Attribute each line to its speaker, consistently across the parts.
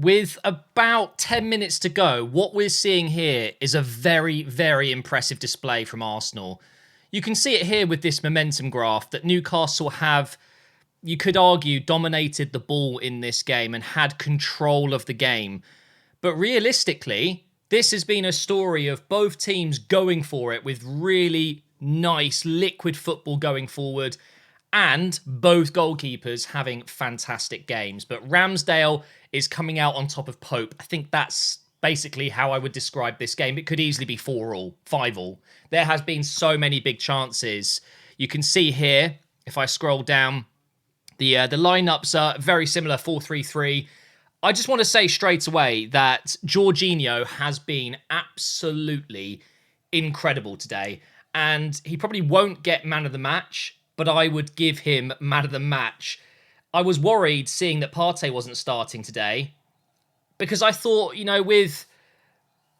Speaker 1: With about 10 minutes to go, what we're seeing here is a very, very impressive display from Arsenal. You can see it here with this momentum graph that Newcastle have, you could argue, dominated the ball in this game and had control of the game. But realistically, this has been a story of both teams going for it with really nice liquid football going forward, and both goalkeepers having fantastic games. But Ramsdale is coming out on top of Pope. I think that's basically how I would describe this game. It could easily be 4-all, 5-all. There has been so many big chances. You can see here, if I scroll down, the lineups are very similar, 4-3-3. I just want to say straight away that Jorginho has been absolutely incredible today. And he probably won't get man of the match, but I would give him man of the match. I was worried seeing that Partey wasn't starting today because I thought, with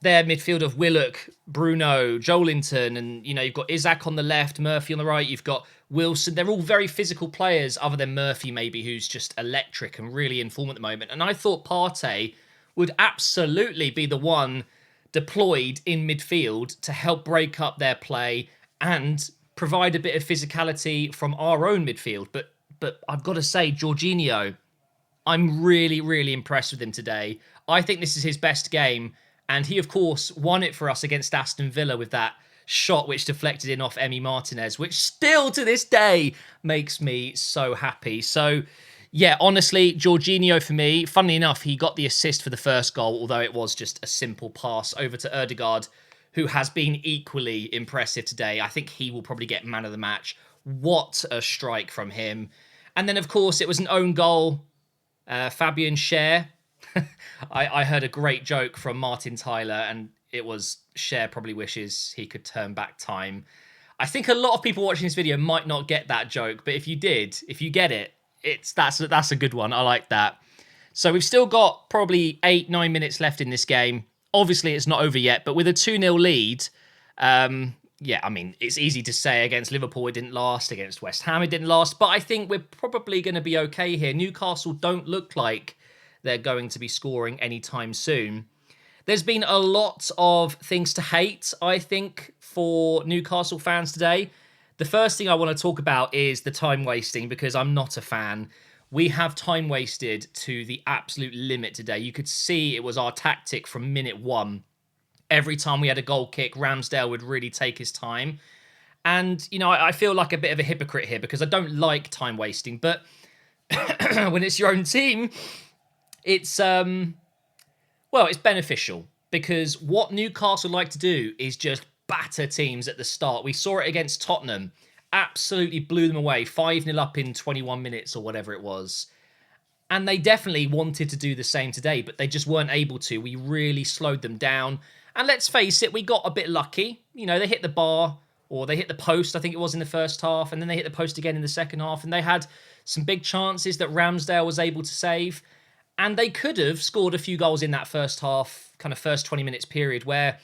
Speaker 1: their midfield of Willock, Bruno, Joelinton, and, you've got Isaac on the left, Murphy on the right, you've got Wilson. They're all very physical players other than Murphy maybe, who's just electric and really in form at the moment. And I thought Partey would absolutely be the one deployed in midfield to help break up their play and provide a bit of physicality from our own midfield. But I've got to say, Jorginho, I'm really, really impressed with him today. I think this is his best game. And he, of course, won it for us against Aston Villa with that shot which deflected in off Emi Martinez, which still to this day makes me so happy. So, yeah, honestly, Jorginho for me, funnily enough, he got the assist for the first goal, although it was just a simple pass over to Ødegaard, who has been equally impressive today. I think he will probably get man of the match. What a strike from him. And then, of course, it was an own goal. Fabian Schär. I heard a great joke from Martin Tyler, and it was Schär probably wishes he could turn back time. I think a lot of people watching this video might not get that joke, but if you did, if you get it, that's a good one. I like that. So we've still got probably 8-9 minutes left in this game. Obviously, it's not over yet, but with a 2-0 lead, it's easy to say against Liverpool it didn't last, against West Ham it didn't last, but I think we're probably going to be okay here. Newcastle don't look like they're going to be scoring anytime soon. There's been a lot of things to hate, I think, for Newcastle fans today. The first thing I want to talk about is the time wasting, because I'm not a fan. We have time wasted to the absolute limit today. You could see it was our tactic from minute one. Every time we had a goal kick, Ramsdale would really take his time. And, I feel like a bit of a hypocrite here because I don't like time wasting. But when it's your own team, it's beneficial. Because what Newcastle like to do is just batter teams at the start. We saw it against Tottenham. Absolutely blew them away, 5-0 up in 21 minutes or whatever it was. And they definitely wanted to do the same today, but they just weren't able to. We really slowed them down. And let's face it, we got a bit lucky. They hit the bar, or they hit the post, I think it was in the first half, and then they hit the post again in the second half, and they had some big chances that Ramsdale was able to save. And they could have scored a few goals in that first half, kind of first 20 minutes period, where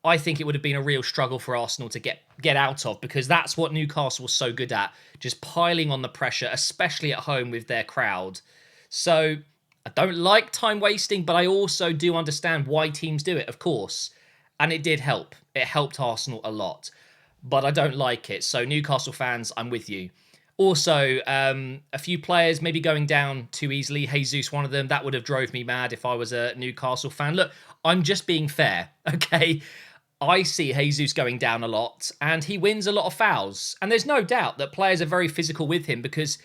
Speaker 1: I think it would have been a real struggle for Arsenal to get out of, because that's what Newcastle was so good at, just piling on the pressure, especially at home with their crowd. So I don't like time wasting, but I also do understand why teams do it, of course. And it did help. It helped Arsenal a lot. But I don't like it. So Newcastle fans, I'm with you. Also, a few players maybe going down too easily. Jesus, one of them. That would have drove me mad if I was a Newcastle fan. Look, I'm just being fair, okay? I see Jesus going down a lot, and he wins a lot of fouls. And there's no doubt that players are very physical with him, because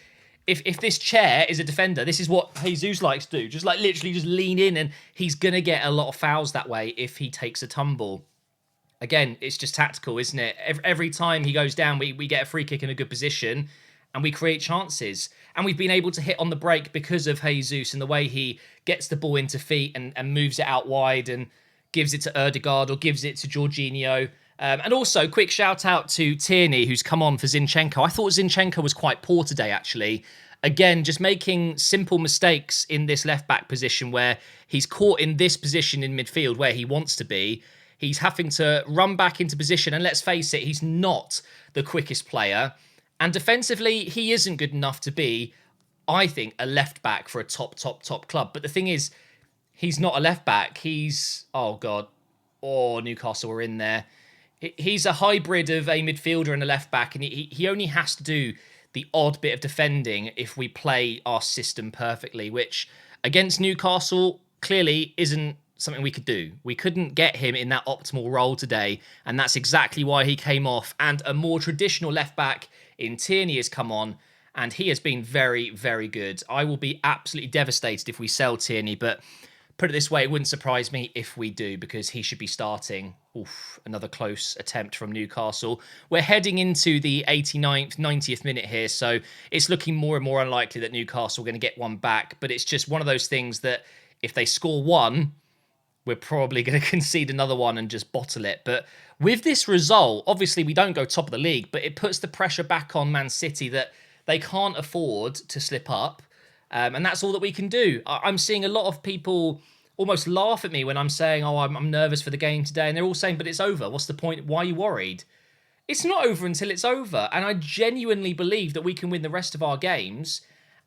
Speaker 1: if this chair is a defender, this is what Jesus likes to do. Just like literally just lean in, and he's going to get a lot of fouls that way if he takes a tumble. Again, it's just tactical, isn't it? Every time he goes down, we get a free kick in a good position, and we create chances. And we've been able to hit on the break because of Jesus and the way he gets the ball into feet and moves it out wide and gives it to Ødegaard or gives it to Jorginho. And also, quick shout out to Tierney, who's come on for Zinchenko. I thought Zinchenko was quite poor today, actually. Again, just making simple mistakes in this left-back position where he's caught in this position in midfield where he wants to be. He's having to run back into position, and let's face it, he's not the quickest player. And defensively, he isn't good enough to be, I think, a left-back for a top club. But the thing is, He's not a left back. He's, oh God. Oh, Newcastle were in there. He's a hybrid of a midfielder and a left back, and he only has to do the odd bit of defending if we play our system perfectly, which against Newcastle clearly isn't something we could do. We couldn't get him in that optimal role today, and that's exactly why he came off. And a more traditional left back in Tierney has come on, and he has been very, very good. I will be absolutely devastated if we sell Tierney, but put it this way, it wouldn't surprise me if we do, because he should be starting. Oof, another close attempt from Newcastle. We're heading into the 89th, 90th minute here, so it's looking more and more unlikely that Newcastle are going to get one back, but it's just one of those things that if they score one, we're probably going to concede another one and just bottle it. But with this result, obviously we don't go top of the league, but it puts the pressure back on Man City that they can't afford to slip up. And that's all that we can do. I'm seeing a lot of people almost laugh at me when I'm saying, oh, I'm nervous for the game today. And they're all saying, but it's over. What's the point? Why are you worried? It's not over until it's over. And I genuinely believe that we can win the rest of our games.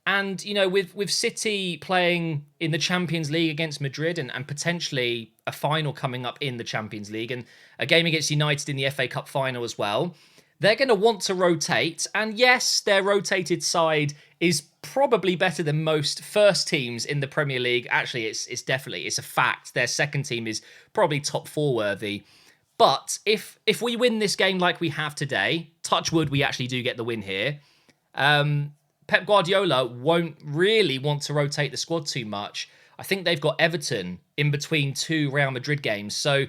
Speaker 1: And, you know, with City playing in the Champions League against Madrid and potentially a final coming up in the Champions League and a game against United in the FA Cup final as well, they're going to want to rotate. And yes, their rotated side is probably better than most first teams in the Premier League. Actually, it's a fact. Their second team is probably top four worthy. But if we win this game like we have today, touch wood, we actually do get the win here. Pep Guardiola won't really want to rotate the squad too much. I think they've got Everton in between two Real Madrid games. So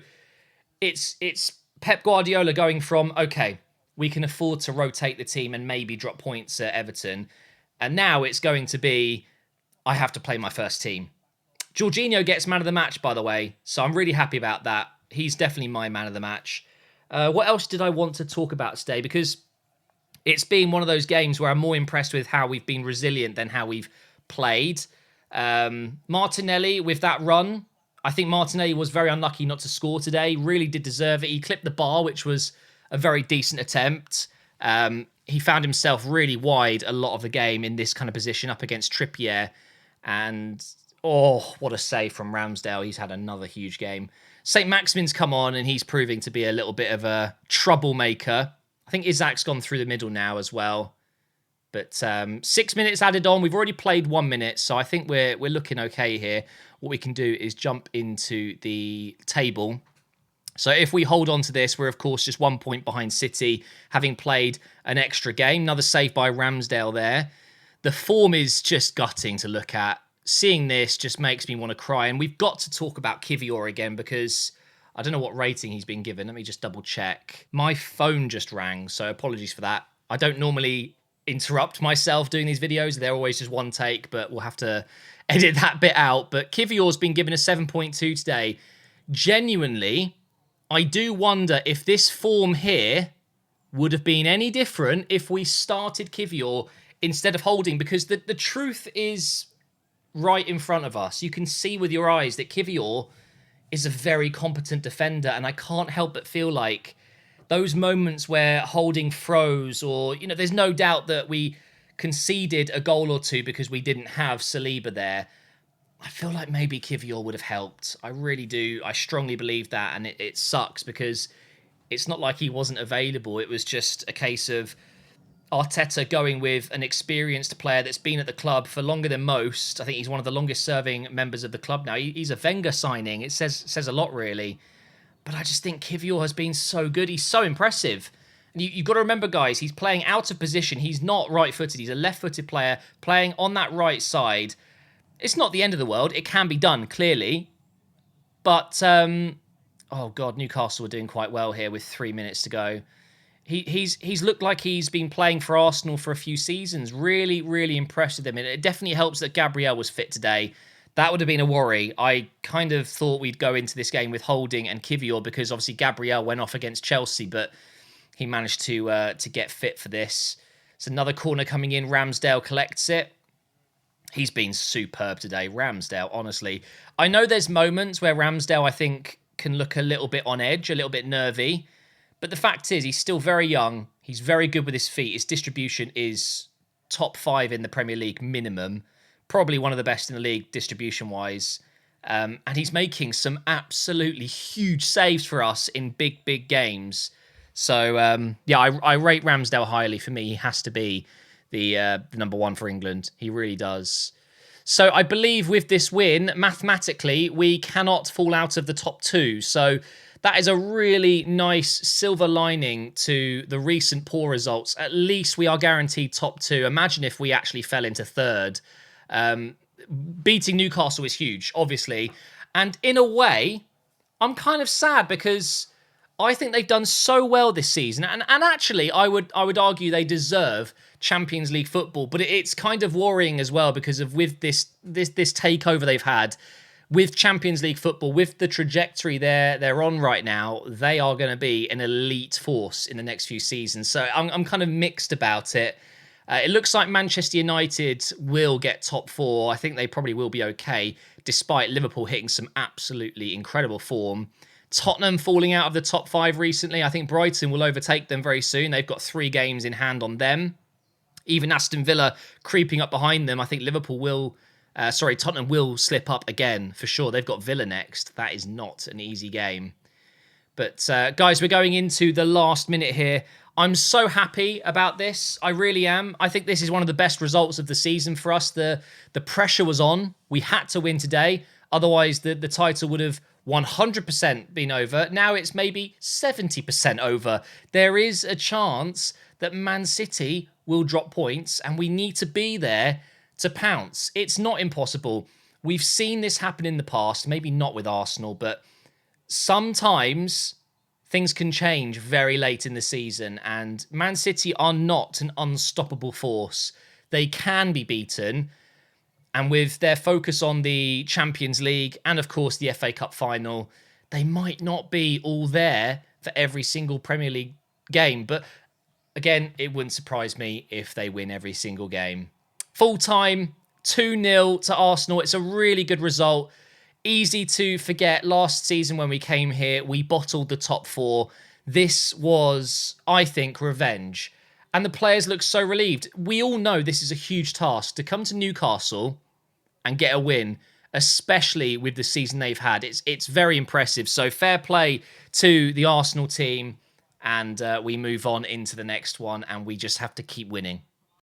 Speaker 1: it's Pep Guardiola going from, okay, we can afford to rotate the team and maybe drop points at Everton. And now it's going to be, I have to play my first team. Jorginho gets man of the match, by the way. So I'm really happy about that. He's definitely my man of the match. What else did I want to talk about today? Because it's been one of those games where I'm more impressed with how we've been resilient than how we've played. Martinelli, with that run, I think Martinelli was very unlucky not to score today. Really did deserve it. He clipped the bar, which was a very decent attempt. He found himself really wide a lot of the game in this kind of position up against Trippier. And, oh, what a save from Ramsdale. He's had another huge game. St. Maximin's come on and he's proving to be a little bit of a troublemaker. I think Isaac's gone through the middle now as well. But 6 minutes added on. We've already played 1 minute, so I think we're looking okay here. What we can do is jump into the table. So if we hold on to this, we're, of course, just 1 point behind City, having played an extra game. Another save by Ramsdale there. The form is just gutting to look at. Seeing this just makes me want to cry. And we've got to talk about Kivior again because I don't know what rating he's been given. Let me just double check. My phone just rang, so apologies for that. I don't normally interrupt myself doing these videos. They're always just one take, but we'll have to edit that bit out. But Kivior's been given a 7.2 today. Genuinely, I do wonder if this form here would have been any different if we started Kivior instead of Holding, because the truth is right in front of us. You can see with your eyes that Kivior is a very competent defender, and I can't help but feel like those moments where Holding froze, or, you know, there's no doubt that we conceded a goal or two because we didn't have Saliba there. I feel like maybe Kivior would have helped. I really do. I strongly believe that, and it sucks because it's not like he wasn't available. It was just a case of Arteta going with an experienced player that's been at the club for longer than most. I think he's one of the longest serving members of the club now. He's a Wenger signing. It says a lot, really. But I just think Kivior has been so good. He's so impressive. And you've got to remember, guys, he's playing out of position. He's not right-footed. He's a left-footed player playing on that right side. It's not the end of the world. It can be done, clearly. But, oh, God, Newcastle are doing quite well here with 3 minutes to go. He's looked like he's been playing for Arsenal for a few seasons. Really, really impressed with him. And it definitely helps that Gabriel was fit today. That would have been a worry. I kind of thought we'd go into this game with Holding and Kivior because obviously Gabriel went off against Chelsea, but he managed to get fit for this. It's another corner coming in. Ramsdale collects it. He's been superb today, Ramsdale, honestly. I know there's moments where Ramsdale, I think, can look a little bit on edge, a little bit nervy. But the fact is, he's still very young. He's very good with his feet. His distribution is top 5 in the Premier League minimum. Probably one of the best in the league distribution-wise. And he's making some absolutely huge saves for us in big, big games. So, yeah, I rate Ramsdale highly. For me, he has to be the number one for England. He really does. So I believe with this win, mathematically, we cannot fall out of the top two. So that is a really nice silver lining to the recent poor results. At least we are guaranteed top two. Imagine if we actually fell into third. Beating Newcastle is huge, obviously. And in a way, I'm kind of sad because I think they've done so well this season. And actually, I would argue they deserve Champions League football. But it's kind of worrying as well because of with this takeover they've had with Champions League football, with the trajectory they're on right now, they are going to be an elite force in the next few seasons. So I'm kind of mixed about it. It looks like Manchester United will get top four. I think they probably will be okay, despite Liverpool hitting some absolutely incredible form. Tottenham falling out of the top five recently. I think Brighton will overtake them very soon. They've got 3 games in hand on them. Even Aston Villa creeping up behind them. I think Tottenham will slip up again for sure. They've got Villa next. That is not an easy game. But guys, we're going into the last minute here. I'm so happy about this. I really am. I think this is one of the best results of the season for us. The pressure was on. We had to win today. Otherwise, the title would have 100% been over. Now it's maybe 70% over. There is a chance that Man City will drop points and we need to be there to pounce. It's not impossible. We've seen this happen in the past, maybe not with Arsenal, but sometimes things can change very late in the season, and Man City are not an unstoppable force. They can be beaten, and with their focus on the Champions League and, of course, the FA Cup final, they might not be all there for every single Premier League game. But again, it wouldn't surprise me if they win every single game. Full time, 2-0 to Arsenal. It's a really good result. Easy to forget last season when we came here, we bottled the top 4. This was, I think, revenge. And the players look so relieved. We all know this is a huge task to come to Newcastle and get a win, especially with the season they've had. It's very impressive. So fair play to the Arsenal team. And we move on into the next one and we just have to keep winning.